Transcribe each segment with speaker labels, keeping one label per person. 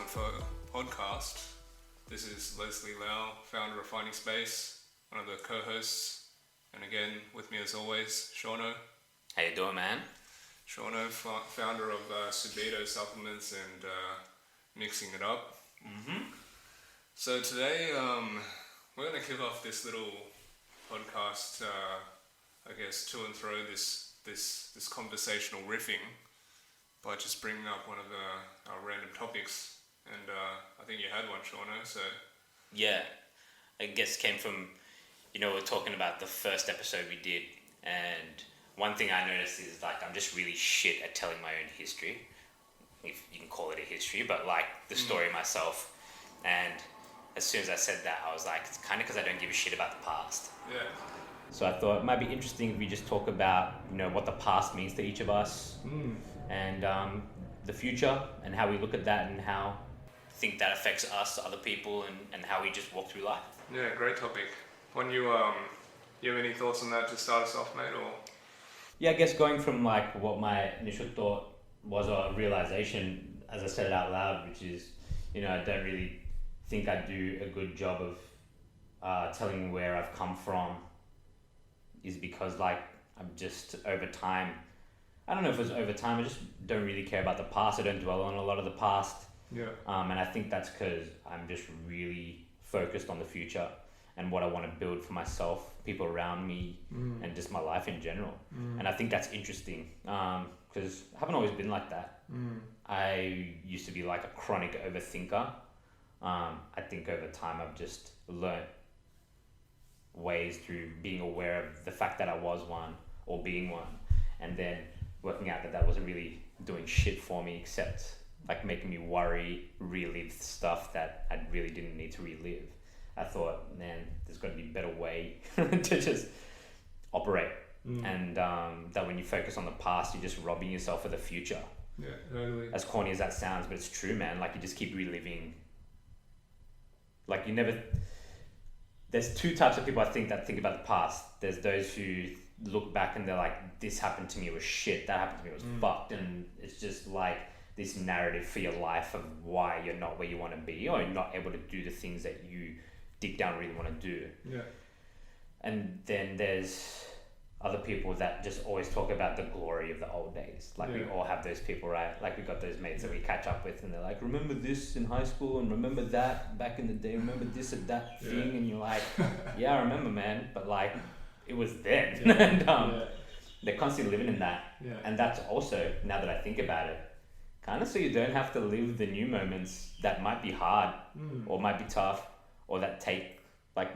Speaker 1: Discernment podcast. This is Leslie Lau, founder of Finding Space, one of the co-hosts, and again with me as always, Shaun.
Speaker 2: How you doing, man?
Speaker 1: Shaun, founder of Subido Supplements and Mixing It Up.
Speaker 2: Mm-hmm.
Speaker 1: So today we're going to kick off this little podcast, to and fro this conversational riffing by just bringing up one of our random topics, and I think you had one, Shaun. So
Speaker 2: Yeah, I guess came from, we're talking about the first episode we did, and one thing I noticed is I'm just really shit at telling my own history, if you can call it a history, but the story myself. And as soon as I said that, I was like, it's kind of because I don't give a shit about the past.
Speaker 1: Yeah.
Speaker 2: So I thought it might be interesting if we just talk about, what the past means to each of us, and the future, and how we look at that, and how I think that affects us, other people, and how we just walk through life.
Speaker 1: Yeah, great topic. When you have any thoughts on that to start us off, mate? Or
Speaker 2: Yeah, I guess going from what my initial thought was, a realization as I said it out loud, which is, I don't really think I do a good job of telling where I've come from, is because I'm just over time, I don't know if it's over time, I just don't really care about the past. I don't dwell on a lot of the past.
Speaker 1: yeah,
Speaker 2: And I think that's because I'm just really focused on the future and what I want to build for myself, people around me, and just my life in general. And I think that's interesting because I haven't always been like that. I used to be a chronic overthinker. I think over time I've just learnt ways through being aware of the fact that I was one or being one, and then working out that wasn't really doing shit for me except making me worry, relive stuff that I really didn't need to relive. I thought, man, there's got to be a better way to just operate. And that when you focus on the past, you're just robbing yourself of the future.
Speaker 1: yeah, totally.
Speaker 2: As corny as that sounds, but it's true, man. You just keep reliving. There's two types of people I think that think about the past. There's those who look back and they're like, this happened to me, it was shit, that happened to me, it was fucked. And it's just this narrative for your life of why you're not where you want to be, or you're not able to do the things that you deep down really want to do.
Speaker 1: Yeah.
Speaker 2: And then there's other people that just always talk about the glory of the old days. We all have those people, right? We got those mates that we catch up with, and they're like, remember this in high school, and remember that back in the day, remember this or that thing, and you're like, yeah, I remember, man, but it was then.
Speaker 1: Yeah.
Speaker 2: And they're constantly living in that.
Speaker 1: Yeah.
Speaker 2: And that's also, now that I think about it, kind of so you don't have to live the new moments that might be hard or might be tough, or that take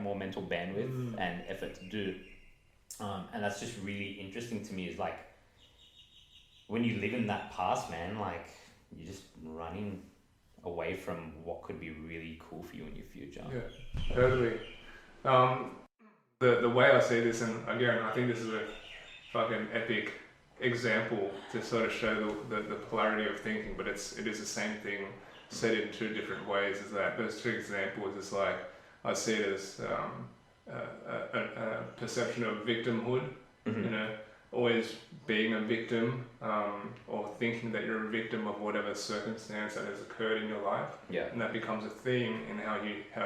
Speaker 2: more mental bandwidth and effort to do. And that's just really interesting to me, is when you live in that past, man, you're just running away from what could be really cool for you in your future.
Speaker 1: Yeah, totally. The way I see this, and again, I think this is a fucking epic example to sort of show the polarity of thinking, but it is the same thing said in two different ways. Is that those two examples is I see it as a perception of victimhood, always being a victim, or thinking that you're a victim of whatever circumstance that has occurred in your life, and that becomes a theme in how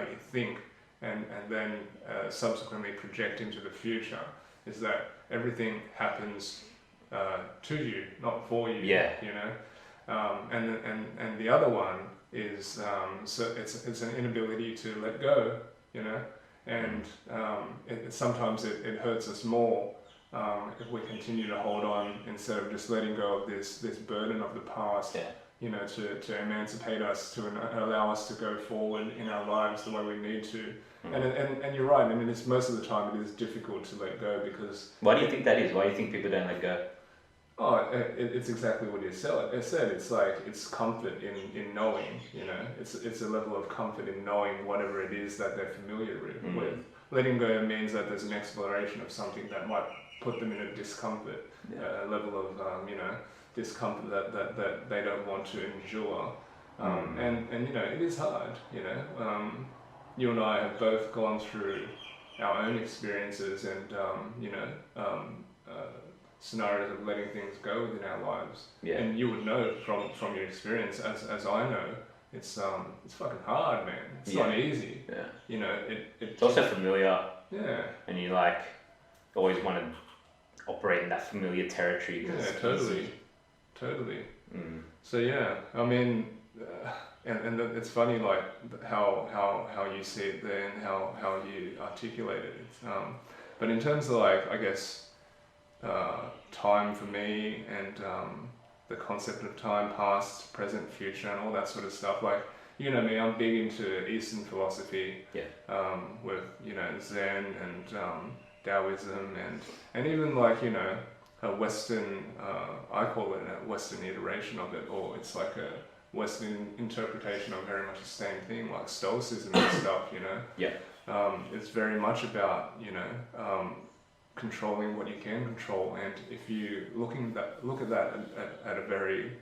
Speaker 1: you think, and then subsequently project into the future. Is that everything happens to you, not for you. And the other one is so it's an inability to let go, and sometimes it hurts us more if we continue to hold on instead of just letting go of this burden of the past, to emancipate us, to allow us to go forward in our lives the way we need to. And you're right, I mean, it's most of the time it is difficult to let go because...
Speaker 2: Why do you think that is? Why do you think people don't let go?
Speaker 1: Oh, it's exactly what you said. It's comfort in knowing, it's a level of comfort in knowing whatever it is that they're familiar with. Letting go means that there's an exploration of something that might put them in a discomfort, a level of, discomfort that they don't want to endure. And it is hard, you and I have both gone through our own experiences and, scenarios of letting things go within our lives.
Speaker 2: Yeah.
Speaker 1: And you would know from your experience, as I know, it's fucking hard, man. It's
Speaker 2: Yeah.
Speaker 1: not easy.
Speaker 2: Yeah.
Speaker 1: You know,
Speaker 2: It's also familiar,
Speaker 1: yeah.
Speaker 2: and you like always want to operate in that familiar territory. 'Cause
Speaker 1: Yeah,
Speaker 2: it's
Speaker 1: totally.
Speaker 2: easy.
Speaker 1: Totally.
Speaker 2: Mm.
Speaker 1: So yeah, I mean, and it's funny like how you see it there and how you articulate it. But in terms of like, I guess, time for me and the concept of time, past, present, future, and all that sort of stuff. Like, you know me, I'm big into Eastern philosophy.
Speaker 2: Yeah.
Speaker 1: With Zen and Taoism and even like a Western, I call it a Western iteration of it, or it's like a Western interpretation of very much the same thing, like Stoicism and stuff,
Speaker 2: Yeah.
Speaker 1: It's very much about, controlling what you can control, and if you look at that at a very,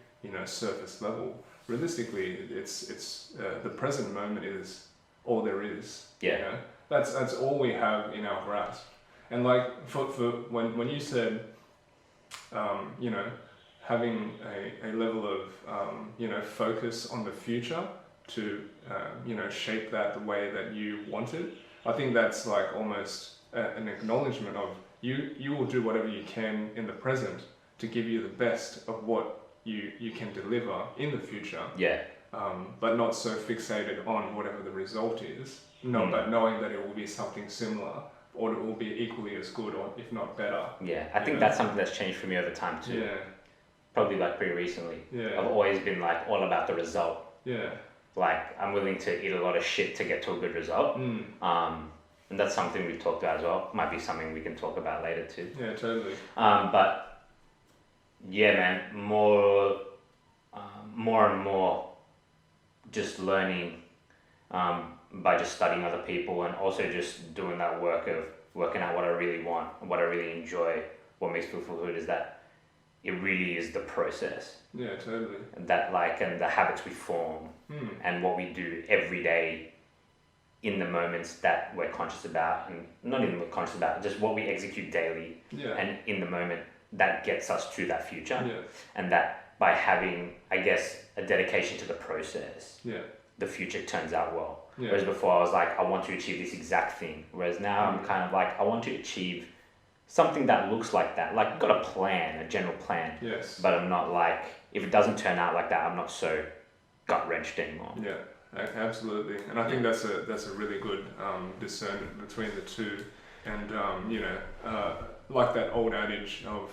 Speaker 1: surface level, realistically, it's the present moment is all there is.
Speaker 2: Yeah.
Speaker 1: That's all we have in our grasp. And like for when you said, having a level of focus on the future to shape that the way that you want it, I think that's like almost an acknowledgement of you will do whatever you can in the present to give you the best of what you can deliver in the future.
Speaker 2: Yeah.
Speaker 1: But not so fixated on whatever the result is. No, but knowing that it will be something similar, or it will be equally as good, or if not better.
Speaker 2: Yeah, I think that's something that's changed for me over time too.
Speaker 1: Yeah.
Speaker 2: Probably like pretty recently.
Speaker 1: Yeah.
Speaker 2: I've always been like all about the result.
Speaker 1: Yeah.
Speaker 2: Like I'm willing to eat a lot of shit to get to a good result. And that's something we've talked about as well. Might be something we can talk about later too.
Speaker 1: Yeah, totally.
Speaker 2: But yeah, man, more and more just learning by just studying other people, and also just doing that work of working out what I really want, what I really enjoy, what makes me feel fulfilled, is that it really is the process.
Speaker 1: Yeah, totally.
Speaker 2: That like, and the habits we form and what we do every day in the moments that we're conscious about, and not even we're conscious about, just what we execute daily and in the moment that gets us to that future.
Speaker 1: Yeah.
Speaker 2: And that by having, I guess, a dedication to the process, the future turns out well.
Speaker 1: Yeah.
Speaker 2: Whereas before I was like, I want to achieve this exact thing. Whereas now I'm kind of like, I want to achieve something that looks like that. Like, I've got a plan, a general plan.
Speaker 1: Yes.
Speaker 2: But I'm not like, if it doesn't turn out like that, I'm not so gut-wrenched anymore.
Speaker 1: Yeah, absolutely. And I think that's a really good discernment between the two. And, like that old adage of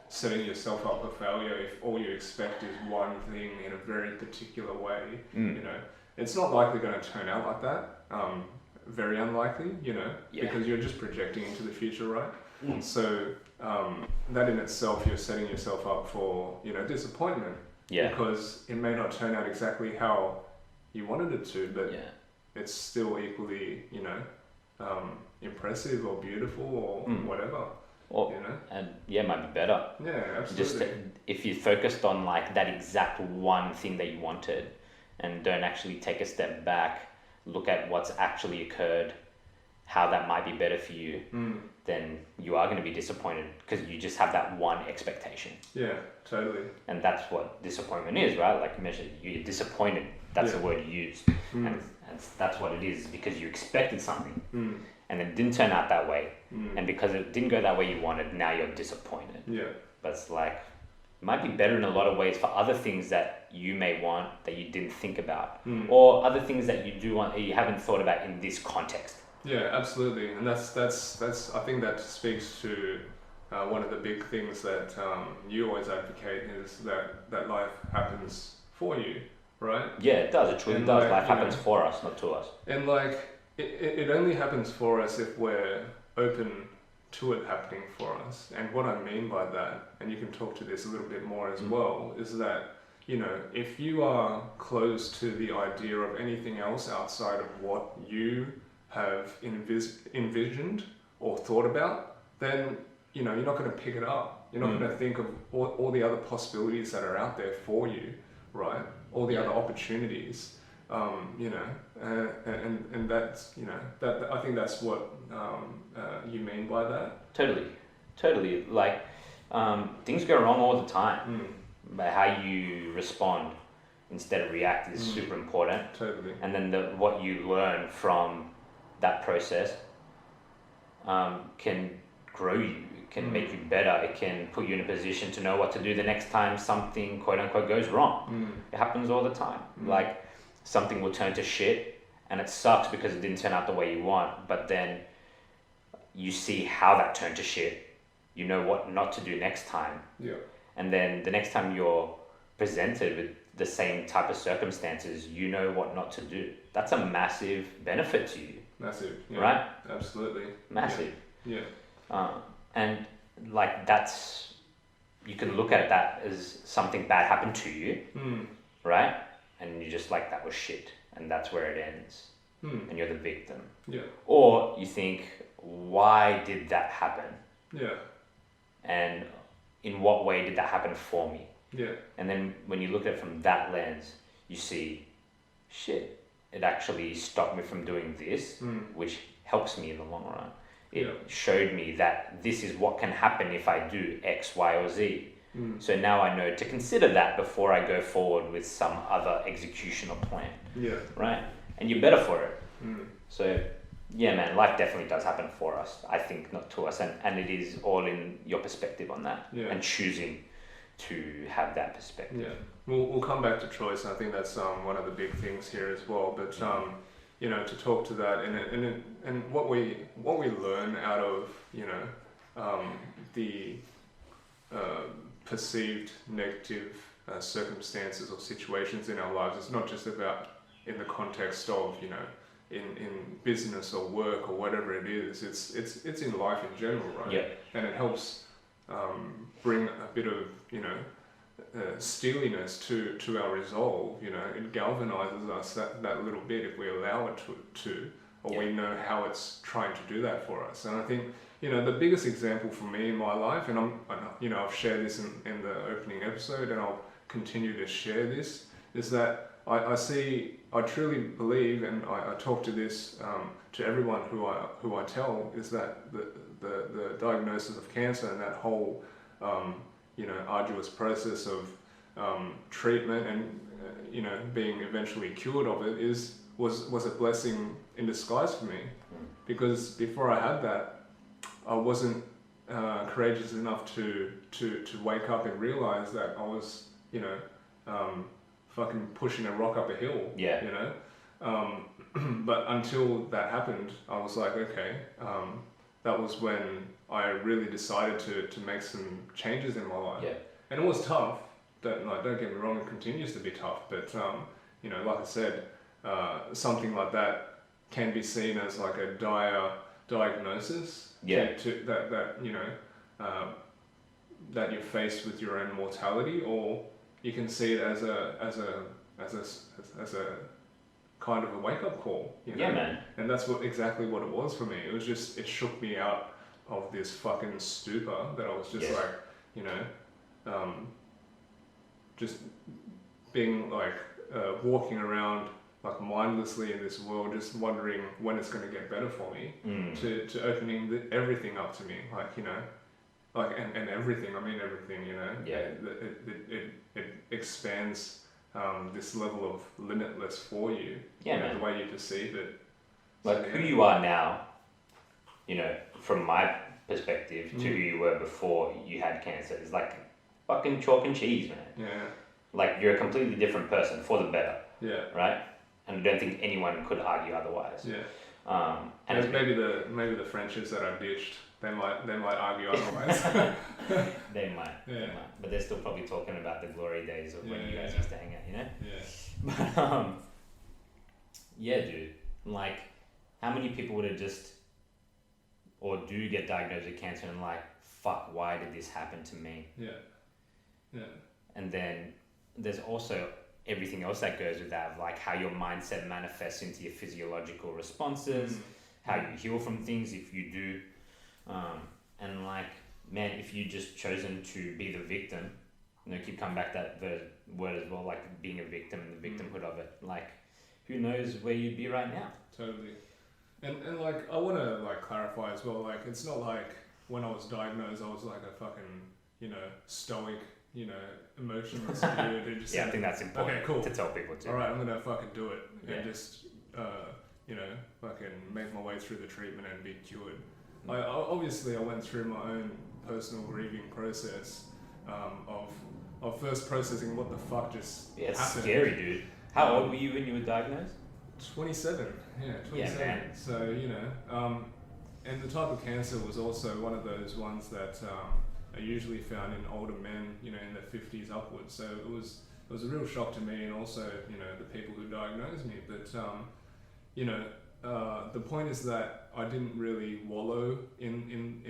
Speaker 1: setting yourself up for failure if all you expect is one thing in a very particular way, it's not likely going to turn out like that. Very unlikely, because you're just projecting into the future, right? So that in itself, you're setting yourself up for, disappointment.
Speaker 2: Yeah.
Speaker 1: Because it may not turn out exactly how you wanted it to, but it's still equally, impressive or beautiful or whatever.
Speaker 2: Or, and might be better.
Speaker 1: Yeah, absolutely.
Speaker 2: Just if you focused on like that exact one thing that you wanted, and don't actually take a step back, look at what's actually occurred, how that might be better for you, then you are going to be disappointed because you just have that one expectation.
Speaker 1: Yeah, totally.
Speaker 2: And that's what disappointment is, right? Like, you're disappointed. That's the word you used. And that's what it is, because you expected something and it didn't turn out that way. And because it didn't go that way you wanted, now you're disappointed.
Speaker 1: Yeah.
Speaker 2: But it's like, it might be better in a lot of ways for other things that you may want that you didn't think about, or other things that you do want that you haven't thought about in this context.
Speaker 1: Yeah, absolutely. And that's I think that speaks to one of the big things that you always advocate, is that life happens for you, right?
Speaker 2: Yeah, it does. It truly does. Life happens for us, not to us.
Speaker 1: And like, it only happens for us if we're open to it happening for us. And what I mean by that, and you can talk to this a little bit more as well, is that, if you are closed to the idea of anything else outside of what you have envisioned or thought about, then, you're not going to pick it up. You're not going to think of all the other possibilities that are out there for you, right? All the other opportunities. And that's, that I think that's what you mean by that.
Speaker 2: Totally. Like, things go wrong all the time by how you respond. instead of react is super important.
Speaker 1: Totally.
Speaker 2: And then what you learn from that process can grow you, it can make you better, it can put you in a position to know what to do the next time something quote unquote goes wrong. It happens all the time. Like something will turn to shit and it sucks because it didn't turn out the way you want, but then you see how that turned to shit, you know what not to do next time.
Speaker 1: Yeah.
Speaker 2: And then the next time you're presented with the same type of circumstances, you know what not to do. That's a massive benefit to you.
Speaker 1: Massive. Yeah.
Speaker 2: Right?
Speaker 1: Absolutely.
Speaker 2: Massive.
Speaker 1: Yeah.
Speaker 2: And like that's, you can look at that as something bad happened to you, right? And you're just like, that was shit. And that's where it ends. And you're the victim.
Speaker 1: Yeah.
Speaker 2: Or you think, why did that happen?
Speaker 1: Yeah.
Speaker 2: And in what way did that happen for me?
Speaker 1: Yeah.
Speaker 2: And then when you look at it from that lens, you see, shit, it actually stopped me from doing this, which helps me in the long run. It showed me that this is what can happen if I do X, Y, or Z. So now I know to consider that before I go forward with some other executional plan.
Speaker 1: Yeah.
Speaker 2: Right? And you're better for it. So, yeah, man, life definitely does happen for us. I think not to us. And it is all in your perspective on that.
Speaker 1: Yeah.
Speaker 2: And choosing to have that perspective.
Speaker 1: Yeah. We'll come back to choice. And I think that's one of the big things here as well. But you know, to talk to that and what we learn out of, you know, the perceived negative circumstances or situations in our lives. It's not just about in the context of, you know, in business or work or whatever it is. It's in life in general, right?
Speaker 2: Yeah.
Speaker 1: And it helps bring a bit of, you know, steeliness to our resolve. You know, it galvanizes us that little bit if we allow it to or we know how it's trying to do that for us. And I think, you know, the biggest example for me in my life, and you know, I've shared this in the opening episode, and I'll continue to share this, is that I truly believe, and I talk to this to everyone who I tell, is that the diagnosis of cancer and that whole you know, arduous process of treatment and you know, being eventually cured of it was a blessing in disguise for me, because before I had that, I wasn't courageous enough to wake up and realize that I was, you know, fucking pushing a rock up a hill.
Speaker 2: Yeah.
Speaker 1: You know, but until that happened, I was like, okay, that was when I really decided to make some changes in my life.
Speaker 2: Yeah.
Speaker 1: And it was tough. Don't get me wrong, it continues to be tough. But you know, like I said, something like that can be seen as like a dire diagnosis.
Speaker 2: Yeah.
Speaker 1: That you know, that you're faced with your own mortality, or you can see it as a kind of a wake up call. You know?
Speaker 2: Yeah, man.
Speaker 1: And that's exactly what it was for me. It was just, it shook me out of this fucking stupor that I was just like, you know, just being like walking around like mindlessly in this world, just wondering when it's going to get better for me, to opening everything up to me, like, you know, like, and everything, I mean everything, you know, it expands this level of limitless for you, you know, the way you perceive it.
Speaker 2: Like who you are now, you know, from my perspective, to who you were before you had cancer is like fucking chalk and cheese, man.
Speaker 1: Yeah.
Speaker 2: Like you're a completely different person for the better.
Speaker 1: Yeah.
Speaker 2: Right? And I don't think anyone could argue otherwise.
Speaker 1: Yeah.
Speaker 2: And
Speaker 1: maybe the friendships that I ditched, they might argue otherwise.
Speaker 2: They might.
Speaker 1: Yeah.
Speaker 2: They might. But they're still probably talking about the glory days of when you guys used to hang out, you know?
Speaker 1: Yeah.
Speaker 2: But yeah, dude. Like, how many people would have just, or do get diagnosed with cancer and like, fuck, why did this happen to me?
Speaker 1: Yeah. Yeah.
Speaker 2: And then there's also everything else that goes with that, like how your mindset manifests into your physiological responses, how you heal from things if you do. And like, man, if you just chosen to be the victim, you know, keep coming back that word as well, like being a victim and the victimhood of it, like, who knows where you'd be right now.
Speaker 1: Totally. And like, I want to like clarify as well, like, it's not like when I was diagnosed, I was like a fucking, you know, stoic, emotionless dude who just
Speaker 2: I
Speaker 1: said,
Speaker 2: think that's important
Speaker 1: okay, cool,
Speaker 2: to tell people too.
Speaker 1: all right, I'm gonna fucking do it
Speaker 2: Yeah.
Speaker 1: and just fucking make my way through the treatment and be cured.
Speaker 2: Mm.
Speaker 1: I went through my own personal grieving process of first processing what the fuck just
Speaker 2: It's
Speaker 1: happened.
Speaker 2: scary, dude. How old were you when you were diagnosed?
Speaker 1: 27. Yeah, 27.
Speaker 2: Yeah, man.
Speaker 1: So and the type of cancer was also one of those ones that are usually found in older men, in their 50s upwards. So it was a real shock to me, and also the people who diagnosed me. But the point is that I didn't really wallow in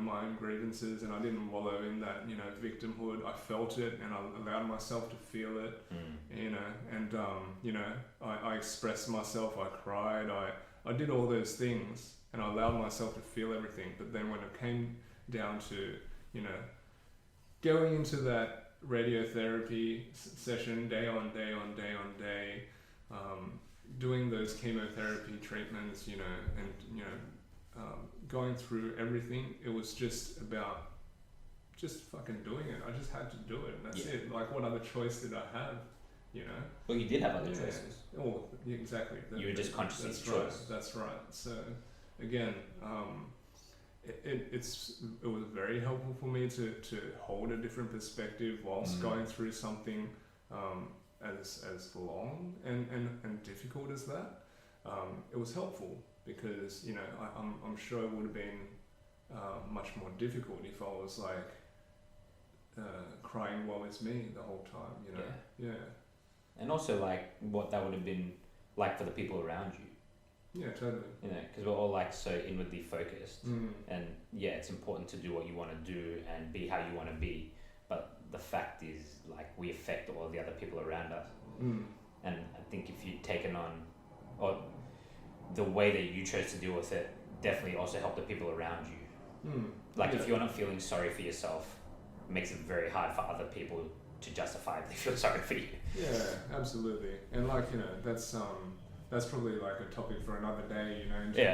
Speaker 1: my own grievances, and I didn't wallow in that victimhood. I felt it, and I allowed myself to feel it. And I expressed myself. I cried. I did all those things, and I allowed myself to feel everything. But then when it came down to going into that radiotherapy session day on day on day on day, doing those chemotherapy treatments, going through everything, it was just about just fucking doing it. I just had to do it, and that's it. Like, what other choice did I have?
Speaker 2: Well, you did have other choices.
Speaker 1: Oh, yeah, exactly.
Speaker 2: You were just conscious of
Speaker 1: That's
Speaker 2: your
Speaker 1: right.
Speaker 2: choice.
Speaker 1: That's right. So, again, it was very helpful for me to hold a different perspective whilst going through something as long and difficult as that. It was helpful because I'm sure it would have been much more difficult if I was like crying woe is me the whole time. Yeah.
Speaker 2: And also like what that would have been like for the people around you.
Speaker 1: Yeah, totally.
Speaker 2: Because we're all like so inwardly focused, and it's important to do what you want to do and be how you want to be, but the fact is like we affect all the other people around us. And I think if you'd taken on, or the way that you chose to deal with it definitely also helped the people around you. Like if you're not feeling sorry for yourself, it makes it very hard for other people to justifiably feel sorry for you.
Speaker 1: Yeah, absolutely. And like that's probably like a topic for another day, in terms of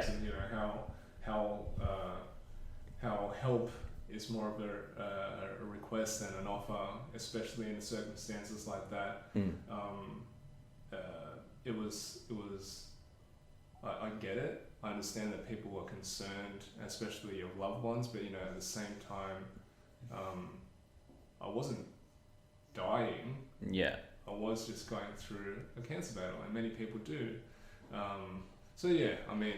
Speaker 1: how help is more of a request than an offer, especially in circumstances like that. It was I get it. I understand that people are concerned, especially your loved ones, but at the same time, I wasn't dying.
Speaker 2: Yeah.
Speaker 1: I was just going through a cancer battle, and many people do. So yeah, I mean,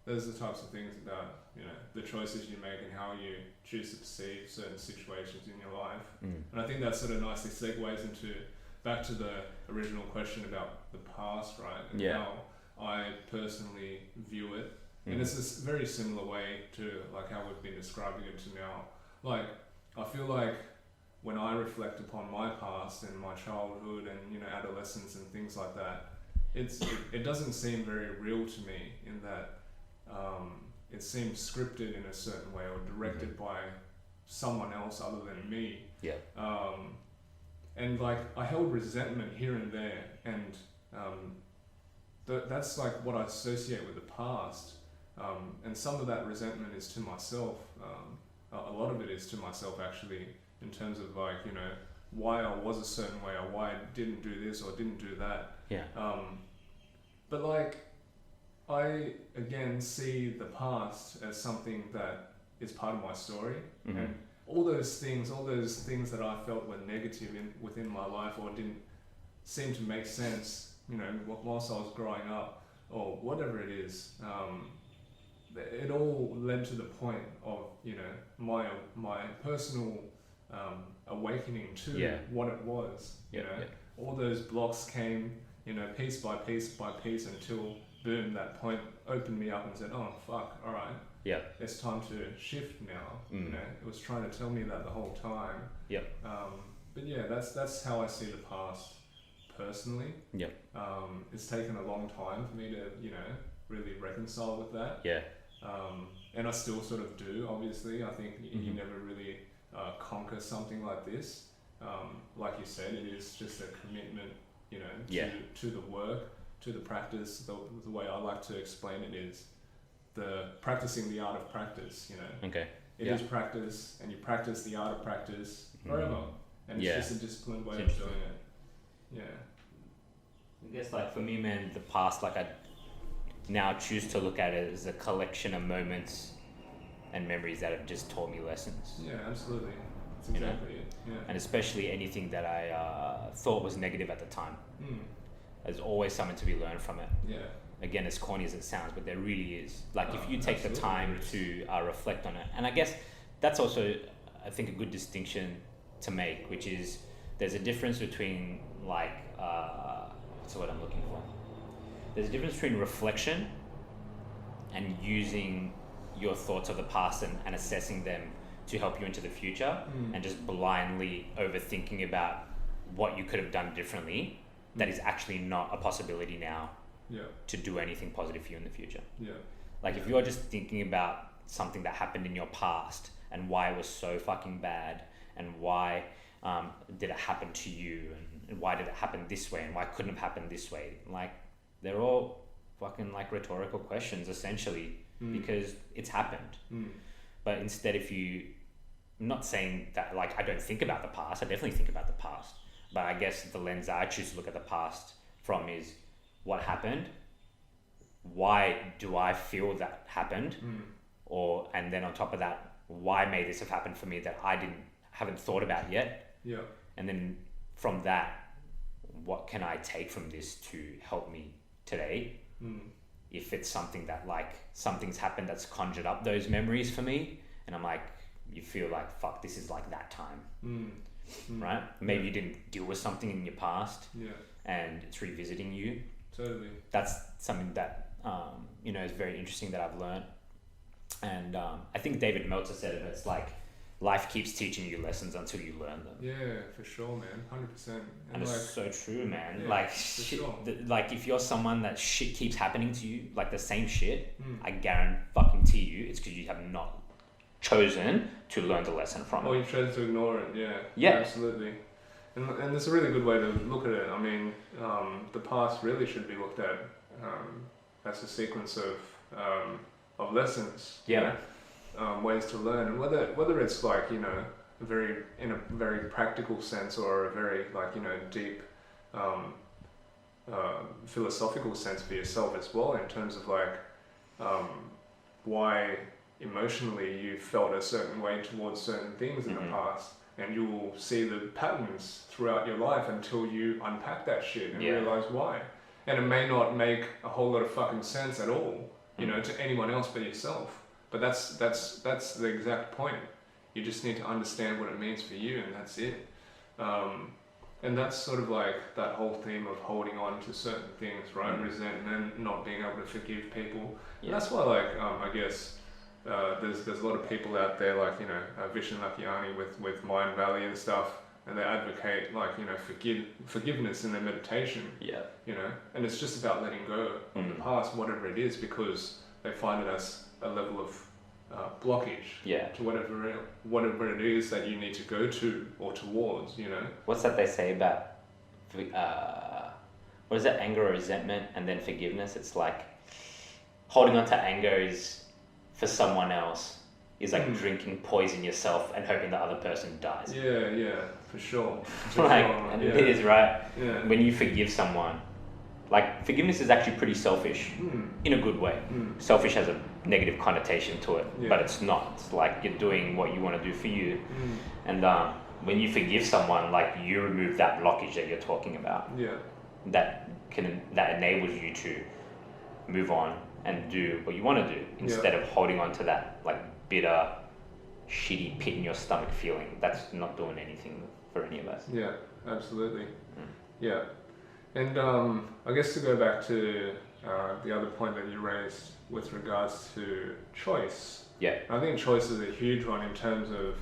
Speaker 1: those are the types of things about the choices you make and how you choose to perceive certain situations in your life. And I think that sort of nicely segues into back to the original question about the past, right? And how I personally view it. And it's this very similar way to like how we've been describing it to now. Like, I feel like when I reflect upon my past and my childhood and adolescence and things like that, it doesn't seem very real to me, in that it seems scripted in a certain way or directed by someone else other than me. And like I held resentment here and there, and that's like what I associate with the past. And some of that resentment is to myself. A lot of it is to myself, actually, in terms of like why I was a certain way, or why I didn't do this or didn't do that. But like I again see the past as something that is part of my story, and all those things that I felt were negative within my life or didn't seem to make sense, whilst I was growing up, or whatever it is. It all led to the point of my personal awakening to what it was. All those blocks came, piece by piece by piece, until boom, that point opened me up and said, oh fuck, all right, it's time to shift now. It was trying to tell me that the whole time. But yeah, that's how I see the past personally. It's taken a long time for me to really reconcile with that. And I still sort of do, obviously. I think you never really conquer something like this. Like you said, it is just a commitment, to the work, to the practice. The way I like to explain it is the practicing the art of practice. It is practice, and you practice the art of practice forever. and
Speaker 2: Yeah.
Speaker 1: it's just a disciplined way of
Speaker 2: Interesting.
Speaker 1: doing it. Yeah.
Speaker 2: I guess like for me, man, the past, like I now choose to look at it as a collection of moments and memories that have just taught me lessons.
Speaker 1: Yeah, absolutely. That's
Speaker 2: You know?
Speaker 1: exactly it. Yeah.
Speaker 2: And especially anything that I thought was negative at the time. There's always something to be learned from it.
Speaker 1: Yeah.
Speaker 2: Again, as corny as it sounds, but there really is. Like if you take the
Speaker 1: absolutely
Speaker 2: time to reflect on it, and I guess that's also, I think, a good distinction to make, which is there's a difference between like what's the word I'm looking for? There's a difference between reflection and using your thoughts of the past and assessing them to help you into the future, and just blindly overthinking about what you could have done differently that is actually not a possibility now
Speaker 1: Yeah.
Speaker 2: to do anything positive for you in the future.
Speaker 1: Yeah.
Speaker 2: Like if you're just thinking about something that happened in your past and why it was so fucking bad and why did it happen to you and why did it happen this way and why couldn't it have happened this way, like they're all fucking like rhetorical questions essentially, because it's happened. But instead, if you, I'm not saying that like I don't think about the past, I definitely think about the past, but I guess the lens that I choose to look at the past from is what happened, why do I feel that happened, or and then on top of that, why may this have happened for me that I haven't thought about yet,
Speaker 1: Yeah.
Speaker 2: and then from that, what can I take from this to help me today? If it's something that like something's happened that's conjured up those memories for me, and I'm like, you feel like fuck, this is like that time, right? Maybe you didn't deal with something in your past,
Speaker 1: Yeah.
Speaker 2: and it's revisiting you.
Speaker 1: Totally.
Speaker 2: That's something that is very interesting that I've learned, and I think David Meltzer said it. It's like life keeps teaching you lessons until you learn them.
Speaker 1: Yeah, for sure, man. 100%.
Speaker 2: And
Speaker 1: like,
Speaker 2: it's so true, man.
Speaker 1: Yeah,
Speaker 2: like
Speaker 1: for
Speaker 2: shit,
Speaker 1: sure.
Speaker 2: like if you're someone that shit keeps happening to you, like the same shit, I guarantee you, it's because you have not chosen to learn the lesson from
Speaker 1: or
Speaker 2: it.
Speaker 1: you chose to ignore it. Yeah.
Speaker 2: Yeah.
Speaker 1: Absolutely. And it's a really good way to look at it. I mean, the past really should be looked at as a sequence of lessons. you
Speaker 2: Yeah.
Speaker 1: know, ways to learn, and whether it's like in a very practical sense or a very like deep philosophical sense for yourself as well, in terms of like why emotionally you felt a certain way towards certain things in the past, and you will see the patterns throughout your life until you unpack that shit and realize why. And it may not make a whole lot of fucking sense at all, to anyone else but yourself. But that's the exact point. You just need to understand what it means for you, and that's it. And that's sort of like that whole theme of holding on to certain things, right? Resentment, not being able to forgive people. And that's why, like, I guess there's a lot of people out there, like Vishen Lakhiani with Mind Valley and stuff, and they advocate like forgiveness in their meditation.
Speaker 2: Yeah.
Speaker 1: And it's just about letting go of the past, whatever it is, because they find it as a level of blockage to whatever it is that you need to go to or towards.
Speaker 2: What's that they say about what is it, anger or resentment, and then forgiveness? It's like holding on to anger is for someone else is like drinking poison yourself and hoping the other person dies.
Speaker 1: Yeah, for sure.
Speaker 2: And it is, right?
Speaker 1: Yeah.
Speaker 2: When you forgive someone, like forgiveness is actually pretty selfish in a good way. Selfish has a negative connotation to it, but it's not. It's like you're doing what you want to do for you. And when you forgive someone, like you remove that blockage that you're talking about.
Speaker 1: Yeah.
Speaker 2: That enables you to move on and do what you want to do instead of holding on to that like bitter, shitty pit in your stomach feeling. That's not doing anything for any of us.
Speaker 1: Yeah, absolutely. Yeah. And I guess to go back to the other point that you raised with regards to choice.
Speaker 2: Yeah.
Speaker 1: I think choice is a huge one in terms of,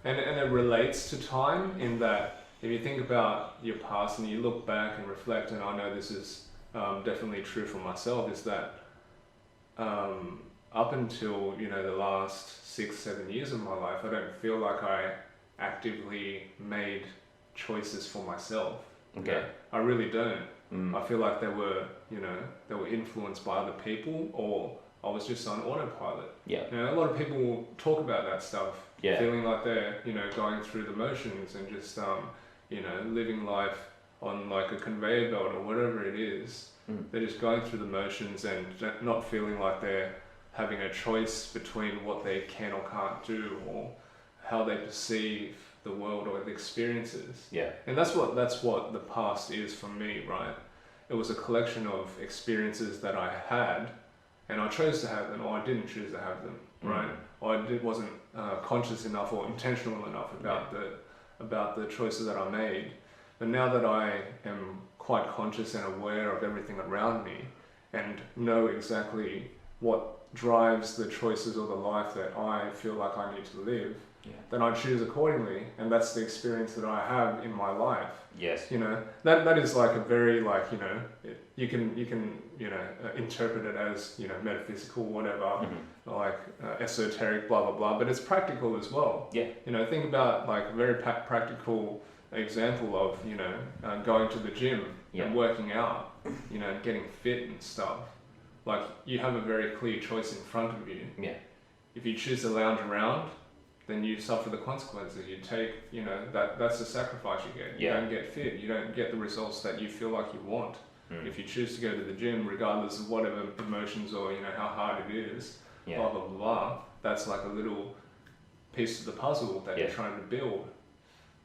Speaker 1: and it relates to time in that if you think about your past and you look back and reflect, and I know this is definitely true for myself, is that up until the last 6-7 years of my life, I don't feel like I actively made choices for myself.
Speaker 2: Okay.
Speaker 1: I really don't. I feel like they were influenced by other people, or I was just on autopilot.
Speaker 2: Yeah.
Speaker 1: You know, a lot of people talk about that stuff,
Speaker 2: Yeah.
Speaker 1: feeling like they're, you know, going through the motions and just, you know, living life on like a conveyor belt or whatever it is. They're just going through the motions and not feeling like they're having a choice between what they can or can't do, or how they perceive the world or the experiences.
Speaker 2: Yeah.
Speaker 1: And that's what the past is for me, right? It was a collection of experiences that I had, and I chose to have them, or I didn't choose to have them, right? Or I wasn't conscious enough or intentional enough about the choices that I made. But now that I am quite conscious and aware of everything around me, and know exactly what drives the choices or the life that I feel like I need to live, then I choose accordingly, and that's the experience that I have in my life.
Speaker 2: Yes.
Speaker 1: You know, that is like a very, like, you know, you can you know, interpret it as, you know, metaphysical, whatever, like esoteric, blah blah blah, but it's practical as well.
Speaker 2: Yeah.
Speaker 1: You know, think about like a very practical example of, you know, going to the gym and working out, you know, getting fit and stuff. Like, you have a very clear choice in front of you.
Speaker 2: Yeah.
Speaker 1: If you choose to lounge around, then you suffer the consequences. You take, you know, that's the sacrifice you get. You don't get fit. You don't get the results that you feel like you want. If you choose to go to the gym, regardless of whatever emotions or, you know, how hard it is, blah, blah, blah, blah, that's like a little piece of the puzzle that you're trying to build.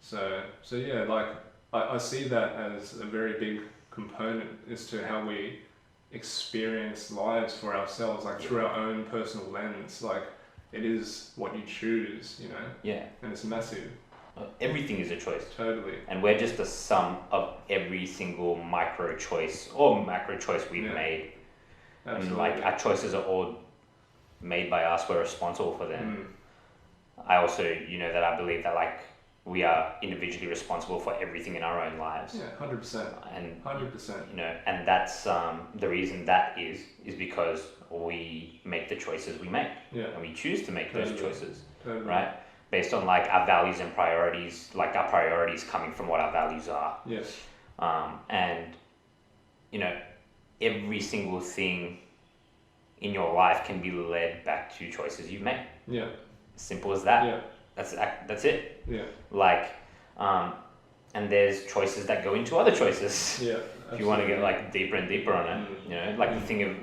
Speaker 1: So yeah, like, I see that as a very big component as to how we experience lives for ourselves, like through our own personal lens. Like, it is what you choose, you know?
Speaker 2: Yeah.
Speaker 1: And it's massive.
Speaker 2: Everything is a choice.
Speaker 1: Totally.
Speaker 2: And we're just a sum of every single micro choice or macro choice we've made. Absolutely. And like, our choices are all made by us, we're responsible for them. I also, you know, that I believe that like we are individually responsible for everything in our own lives.
Speaker 1: Yeah, 100%.
Speaker 2: And
Speaker 1: 100%.
Speaker 2: You know, and that's the reason that is because we make the choices we make.
Speaker 1: Yeah.
Speaker 2: And we choose to make those choices.
Speaker 1: Totally.
Speaker 2: Right? Based on like our values and priorities, like our priorities coming from what our values are.
Speaker 1: Yes.
Speaker 2: And you know, every single thing in your life can be led back to choices you've made.
Speaker 1: Yeah.
Speaker 2: Simple as that.
Speaker 1: Yeah.
Speaker 2: That's it.
Speaker 1: Yeah.
Speaker 2: Like, and there's choices that go into other choices.
Speaker 1: Yeah.
Speaker 2: If you want to get like deeper and deeper on it, you know, like the thing of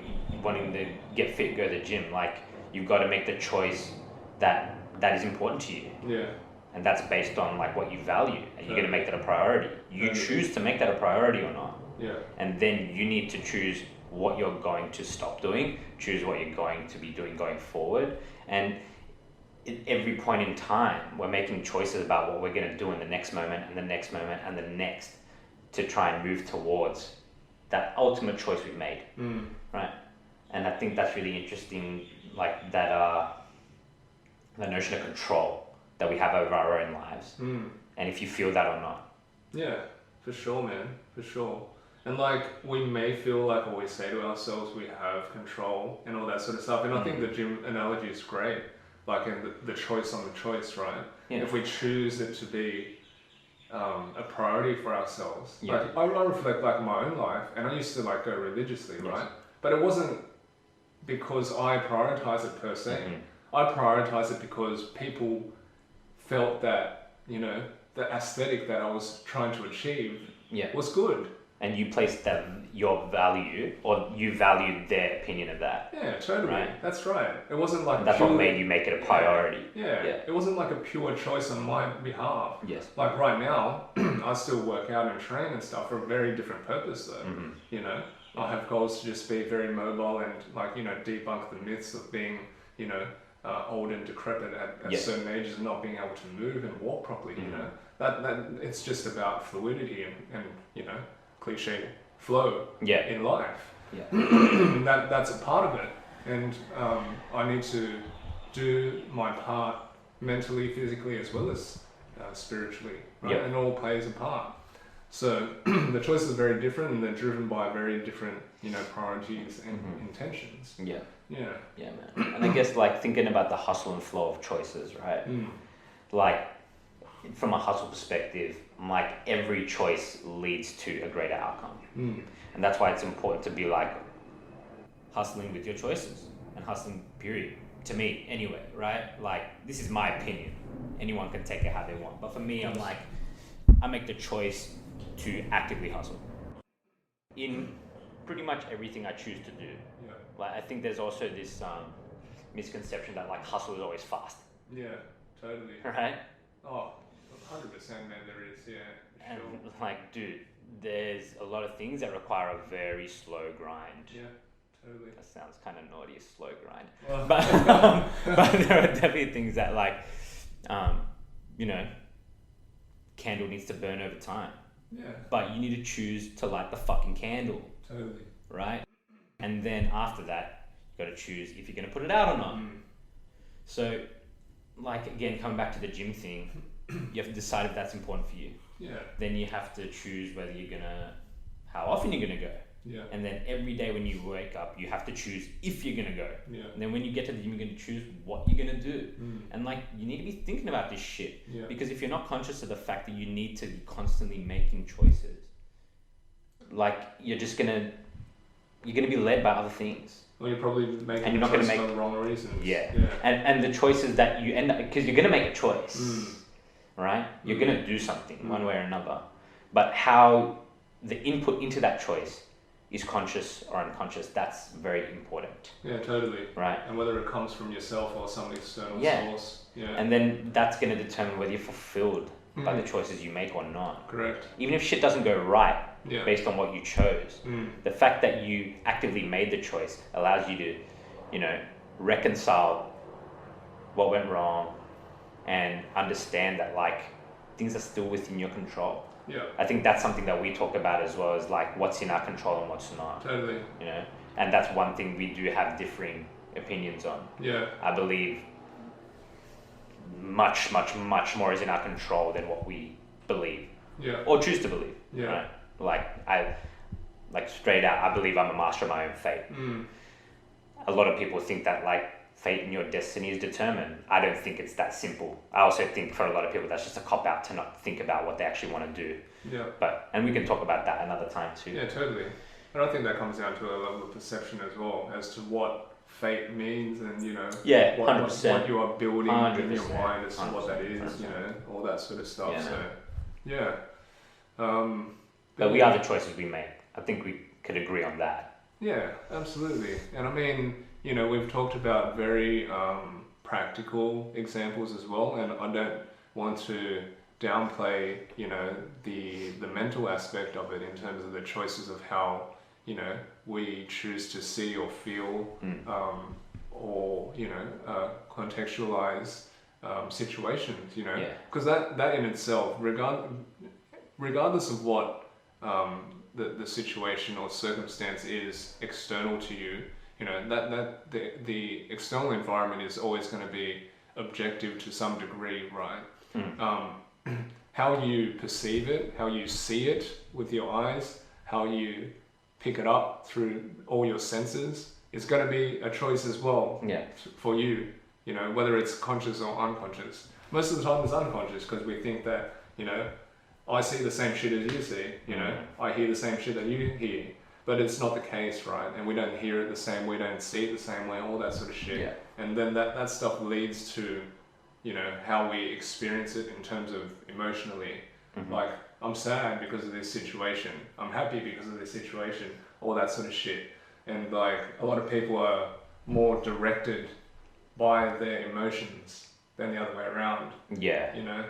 Speaker 2: wanting to get fit, go to the gym, like you've got to make the choice that is important to you.
Speaker 1: Yeah.
Speaker 2: And that's based on like what you value, and you're going to make that a priority. You choose to make that a priority or not.
Speaker 1: Yeah.
Speaker 2: And then you need to choose what you're going to stop doing, choose what you're going to be doing going forward. And at every point in time, we're making choices about what we're going to do in the next moment and the next moment and the next to try and move towards that ultimate choice we've made. Right? And I think that's really interesting, like that notion of control that we have over our own lives. And if you feel that or not.
Speaker 1: Yeah, for sure, man, for sure. And like, we may feel like, or we say to ourselves, we have control and all that sort of stuff. And I think the gym analogy is great. Like, in the choice on the choice, right? Yeah. If we choose it to be a priority for ourselves. Yeah. Like, I reflect like my own life, and I used to like go religiously, right? But it wasn't because I prioritize it per se. I prioritize it because people felt that, you know, the aesthetic that I was trying to achieve was good.
Speaker 2: And you placed your value, or you valued their opinion of that.
Speaker 1: Yeah, totally. Right? That's right. It wasn't like
Speaker 2: that's what made you make it a priority.
Speaker 1: Yeah. It wasn't like a pure choice on my behalf.
Speaker 2: Yes.
Speaker 1: Like right now, I still work out and train and stuff for a very different purpose though. You know, I have goals to just be very mobile and like, you know, debunk the myths of being, you know, old and decrepit at certain ages and not being able to move and walk properly. You know, that it's just about fluidity and you know, cliche flow in life. That's a part of it, and I need to do my part mentally, physically, as well as spiritually, right? And all plays a part. So the choices are very different, and they're driven by very different, you know, priorities and intentions. Yeah, man.
Speaker 2: And I guess like thinking about the hustle and flow of choices, right? Like from a hustle perspective, like every choice leads to a greater outcome. And that's why it's important to be like hustling with your choices and hustling, period. To me, anyway, right? Like, this is my opinion. Anyone can take it how they want. But for me, I'm like, I make the choice to actively hustle in pretty much everything I choose to do.
Speaker 1: Yeah.
Speaker 2: Like, I think there's also this misconception that like hustle is always fast.
Speaker 1: Yeah, totally.
Speaker 2: Right?
Speaker 1: Oh, 100% man, there is, yeah.
Speaker 2: And
Speaker 1: Sure.
Speaker 2: like, dude, there's a lot of things that require a very slow grind.
Speaker 1: Yeah, totally.
Speaker 2: That sounds kind of naughty, a slow grind.
Speaker 1: Well,
Speaker 2: But there are definitely things that like, you know, candle needs to burn over time.
Speaker 1: yeah,
Speaker 2: But you need to choose to light the fucking candle,
Speaker 1: totally.
Speaker 2: right? And then after that, you got to choose if you're going to put it out or not. So, like, again, coming back to the gym thing, you have to decide if that's important for you.
Speaker 1: Yeah,
Speaker 2: Then you have to choose whether you're going to, how often you're going to go.
Speaker 1: yeah,
Speaker 2: And then every day when you wake up, you have to choose if you're going to go.
Speaker 1: yeah,
Speaker 2: And then when you get to the gym, you're going to choose what you're going to do. And like, you need to be thinking about this shit.
Speaker 1: yeah.
Speaker 2: Because if you're not conscious of the fact that you need to be constantly making choices, like, you're going to be led by other things.
Speaker 1: Well, you're probably making
Speaker 2: And you're not gonna
Speaker 1: choices
Speaker 2: make-
Speaker 1: for the wrong reasons.
Speaker 2: Yeah.
Speaker 1: Yeah.
Speaker 2: And the choices that you end up, because you're going to make a choice, right? You're going to do something one way or another. But how the input into that choice is conscious or unconscious, that's very important,
Speaker 1: Yeah, totally.
Speaker 2: right?
Speaker 1: And whether it comes from yourself or some external
Speaker 2: Yeah.
Speaker 1: source. Yeah.
Speaker 2: And then that's going to determine whether you're fulfilled by
Speaker 1: Mm.
Speaker 2: the choices you make or not.
Speaker 1: Correct.
Speaker 2: Even if shit doesn't go right
Speaker 1: Yeah.
Speaker 2: based on what you chose, the fact that you actively made the choice allows you to, you know, reconcile what went wrong and understand that like things are still within your control.
Speaker 1: Yeah.
Speaker 2: I think that's something that we talk about as well, as like what's in our control and what's not,
Speaker 1: Totally.
Speaker 2: you know? And that's one thing we do have differing opinions on.
Speaker 1: Yeah.
Speaker 2: I believe much more is in our control than what we believe
Speaker 1: Yeah.
Speaker 2: or choose to believe.
Speaker 1: Yeah.
Speaker 2: Right? Like straight out, I believe I'm a master of my own fate. A lot of people think that like fate and your destiny is determined. I don't think it's that simple. I also think for a lot of people that's just a cop out to not think about what they actually want to do.
Speaker 1: Yeah.
Speaker 2: And we can talk about that another time too.
Speaker 1: Yeah, totally. And I think that comes down to a level of perception as well, as to what fate means and, you know,
Speaker 2: Yeah,
Speaker 1: what
Speaker 2: 100%.
Speaker 1: you are building in your
Speaker 2: 100%.
Speaker 1: mind as to what that is,
Speaker 2: 100%.
Speaker 1: you know, all that sort of stuff.
Speaker 2: Yeah,
Speaker 1: So,
Speaker 2: man.
Speaker 1: yeah.
Speaker 2: But we are the choices we make. I think we could agree on that.
Speaker 1: Yeah, absolutely. And I mean, you know, we've talked about very practical examples as well, and I don't want to downplay, you know, the mental aspect of it in terms of the choices of how, you know, we choose to see or feel, or, you know, contextualize situations, you know,
Speaker 2: Yeah.
Speaker 1: because that in itself, regardless of what the situation or circumstance is external to you, you know, that the external environment is always going to be objective to some degree, right? How you perceive it, how you see it with your eyes, how you pick it up through all your senses, is going to be a choice as well.
Speaker 2: Yeah.
Speaker 1: For you, you know, whether it's conscious or unconscious. Most of the time it's unconscious because we think that, you know, I see the same shit as you see, you know, I hear the same shit that you hear, but it's not the case, right? And we don't hear it the same way, don't see it the same way, all that sort of shit.
Speaker 2: Yeah.
Speaker 1: And then that stuff leads to, you know, how we experience it in terms of emotionally. Like, I'm sad because of this situation, I'm happy because of this situation, all that sort of shit. And like, a lot of people are more directed by their emotions than the other way around,
Speaker 2: Yeah.
Speaker 1: you know?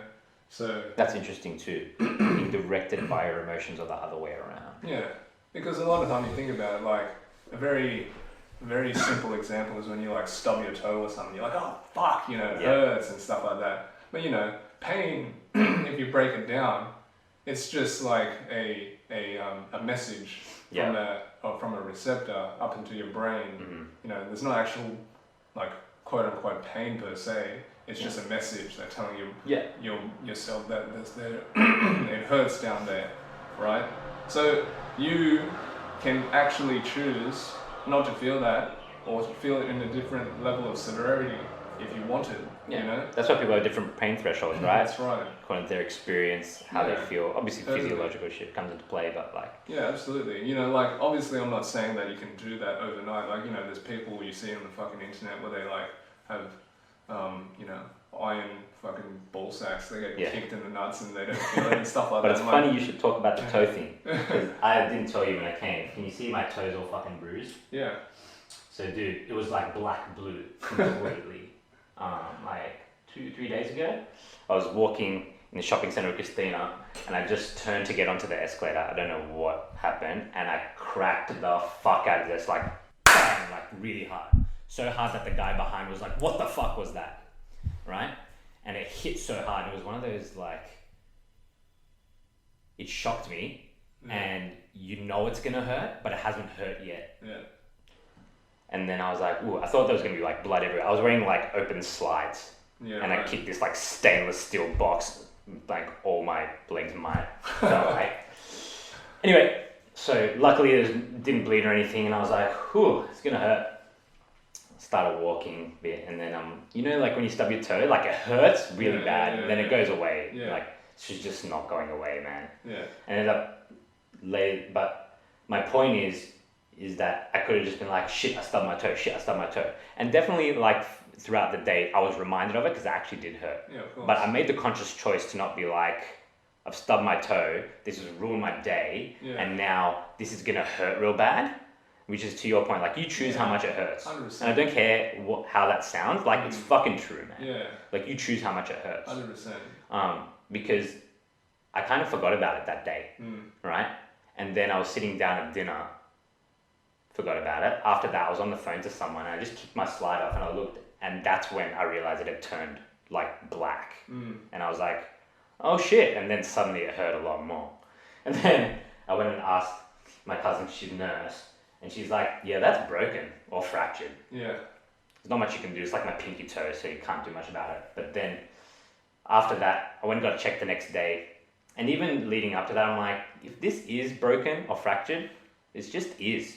Speaker 1: So
Speaker 2: That's interesting too. Being directed by your emotions or the other way around.
Speaker 1: yeah, because a lot of time you think about it, like a very simple example is when you like stub your toe or something. You're like, oh fuck, you know, it hurts and stuff like that. But you know, pain, if you break it down, it's just like a message from a receptor up into your brain. You know, there's no actual like quote unquote pain per se. It's just a message that's telling you yourself that it hurts down there, right? So you can actually choose not to feel that, or to feel it in a different level of severity if you wanted.
Speaker 2: Yeah.
Speaker 1: You know.
Speaker 2: That's why people have different pain thresholds, right?
Speaker 1: That's right.
Speaker 2: According to their experience, how they feel. Obviously,
Speaker 1: Totally.
Speaker 2: physiological shit comes into play, but like.
Speaker 1: Yeah, absolutely. You know, like obviously, I'm not saying that you can do that overnight. Like, you know, there's people you see on the fucking internet where they like have, you know, iron fucking ball sacks. They get kicked in the nuts and they don't feel it and stuff like
Speaker 2: but
Speaker 1: that.
Speaker 2: But it's funny you should talk about the toe thing, because I didn't tell you when I came. Can you see my toes all fucking bruised?
Speaker 1: Yeah.
Speaker 2: So dude, it was like black blue completely. Like 2-3 days ago, I was walking in the shopping centre with Christina, and I just turned to get onto the escalator. I don't know what happened, and I cracked the fuck out of this, like bang, like really hard. So hard that the guy behind was like, "What the fuck was that?" Right? And it hit so hard. It was one of those like, it shocked me, and you know it's gonna hurt, but it hasn't hurt yet.
Speaker 1: Yeah.
Speaker 2: And then I was like, ooh, I thought there was gonna be like blood everywhere. I was wearing like open slides, and I kicked this like stainless steel box, like all my legs might felt like. Anyway, so luckily it didn't bleed or anything, and I was like, whew, it's gonna hurt. Started walking a bit, and then you know, like when you stub your toe, like it hurts really bad, and then it goes away. Like it's just not going away, man.
Speaker 1: Yeah.
Speaker 2: And ended up but my point is that I could have just been like, shit, I stubbed my toe. And definitely like throughout the day, I was reminded of it because it actually did hurt.
Speaker 1: Yeah, of course.
Speaker 2: But I made the conscious choice to not be like, I've stubbed my toe, this has ruined my day, and now this is gonna hurt real bad. Which is to your point, like you choose how much it hurts.
Speaker 1: 100%.
Speaker 2: And I don't care how that sounds, like it's fucking true, man.
Speaker 1: Yeah.
Speaker 2: Like you choose how much it hurts.
Speaker 1: 100%.
Speaker 2: Because I kind of forgot about it that day, right? And then I was sitting down at dinner, forgot about it. After that, I was on the phone to someone and I just kicked my slide off and I looked, and that's when I realized it had turned like black. And I was like, oh shit. And then suddenly it hurt a lot more. And then I went and asked my cousin, she's a nurse, and she's like, yeah, that's broken or fractured.
Speaker 1: Yeah.
Speaker 2: There's not much you can do. It's like my pinky toe, so you can't do much about it. But then after that, I went and got checked the next day. And even leading up to that, I'm like, if this is broken or fractured, it just is.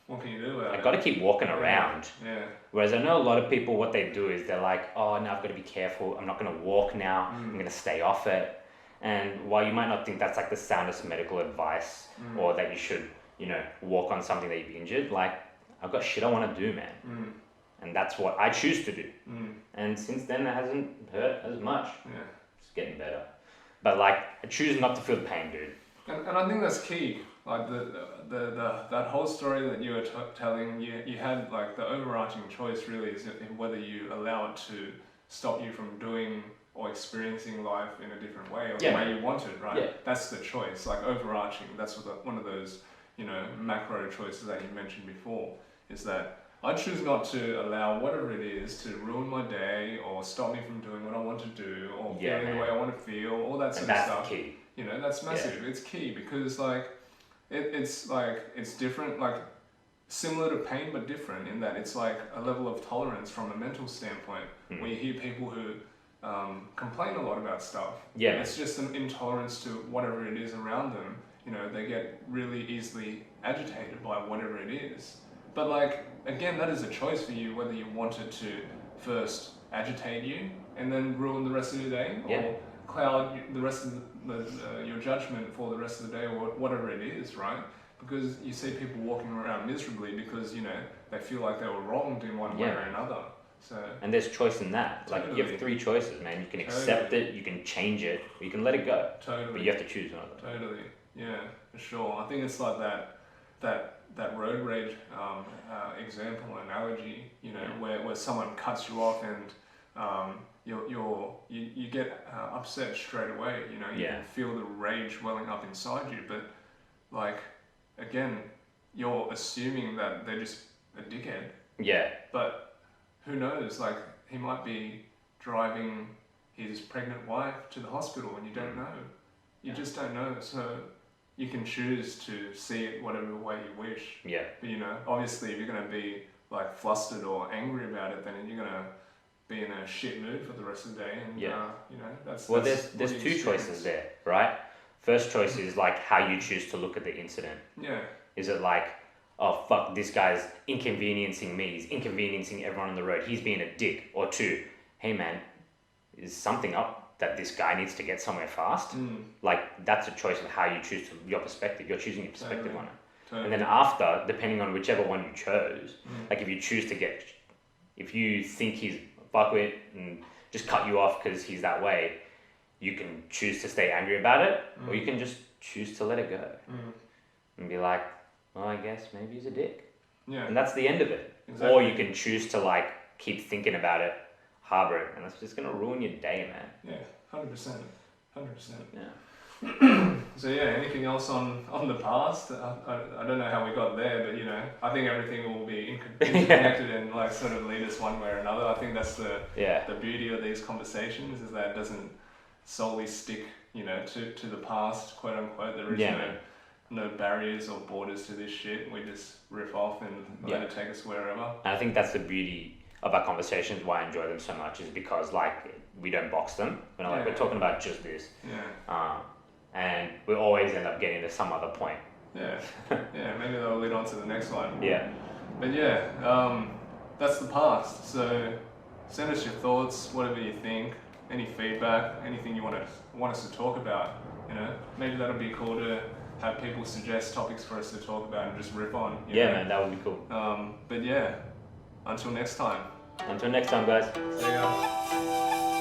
Speaker 1: What can you do about it?
Speaker 2: I got to keep walking around.
Speaker 1: Yeah.
Speaker 2: Whereas I know a lot of people, what they do is they're like, oh, no, I've got to be careful. I'm not going to walk now. I'm going to stay off it. And while you might not think that's like the soundest medical advice or that you should, you know, walk on something that you've injured, like, I've got shit I want to do, man. And that's what I choose to do. And since then, it hasn't hurt as much.
Speaker 1: Yeah.
Speaker 2: It's getting better. But like, I choose not to feel the pain, dude.
Speaker 1: And I think that's key. Like that whole story that you were telling, you had like the overarching choice really is whether you allow it to stop you from doing or experiencing life in a different way or the way you want it, right?
Speaker 2: Yeah.
Speaker 1: That's the choice. Like overarching, that's one of those, you know, macro choices that you mentioned before, is that I choose not to allow whatever it is to ruin my day or stop me from doing what I want to do or feeling the way I want to feel, all that sort of stuff.
Speaker 2: That's key.
Speaker 1: You know, that's massive. It's key because like it's different, like similar to pain but different in that it's like a level of tolerance from a mental standpoint where you hear people who complain a lot about stuff.
Speaker 2: Yeah.
Speaker 1: It's just an intolerance to whatever it is around them. You know, they get really easily agitated by whatever it is. But like, again, that is a choice for you whether you want it to first agitate you and then ruin the rest of your day or cloud the rest of your judgment for the rest of the day or whatever it is, right? Because you see people walking around miserably because, you know, they feel like they were wronged in one way or another. So. And
Speaker 2: there's choice in that. Totally. Like, you have 3 choices, man. You can accept it, you can change it, or you can let it go.
Speaker 1: Totally.
Speaker 2: But you have to choose one of them.
Speaker 1: Totally. Yeah, for sure. I think it's like that road rage example, analogy, you know, where someone cuts you off and you get upset straight away, you know, you can feel the rage welling up inside you, but like, again, you're assuming that they're just a dickhead.
Speaker 2: Yeah.
Speaker 1: But who knows, like, he might be driving his pregnant wife to the hospital and you don't know. You just don't know, so you can choose to see it whatever way you wish.
Speaker 2: Yeah.
Speaker 1: But, you know, obviously if you're going to be like flustered or angry about it, then you're going to be in a shit mood for the rest of the day. And, you know, that's...
Speaker 2: Well, there's 2 choices there, right? First choice is like how you choose to look at the incident.
Speaker 1: Yeah.
Speaker 2: Is it like, oh fuck, this guy's inconveniencing me, he's inconveniencing everyone on the road, he's being a dick. Or two, hey man, is something up that this guy needs to get somewhere fast? Like, that's a choice of how you choose your perspective. You're choosing your perspective on it. And then after, depending on whichever one you chose, like if you choose to if you think he's fuckwit and just cut you off because he's that way, you can choose to stay angry about it, or you can just choose to let it go and be like, well, I guess maybe he's a dick. Yeah. And that's the end of it. Exactly. Or you can choose to like keep thinking about it, harbor it, and it's just gonna ruin your day, man.
Speaker 1: Yeah, 100%.
Speaker 2: Yeah.
Speaker 1: So yeah, anything else on the past? I don't know how we got there, but you know, I think everything will be interconnected and like sort of lead us one way or another. I think that's the beauty of these conversations, is that it doesn't solely stick, you know, to the past, quote unquote. There is no barriers or borders to this shit. We just riff off and let it take us wherever.
Speaker 2: And I think that's the beauty of our conversations, why I enjoy them so much, is because like we don't box them. We're not like we're talking about just this. And we always end up getting to some other point.
Speaker 1: Maybe they'll lead on to the next one. But that's the past. So send us your thoughts, whatever you think, any feedback, anything you want us to talk about. You know, maybe that'll be cool to have people suggest topics for us to talk about and just riff on. You know?
Speaker 2: Man, that would be cool.
Speaker 1: But yeah, until next time.
Speaker 2: Until next time, guys.
Speaker 1: See ya.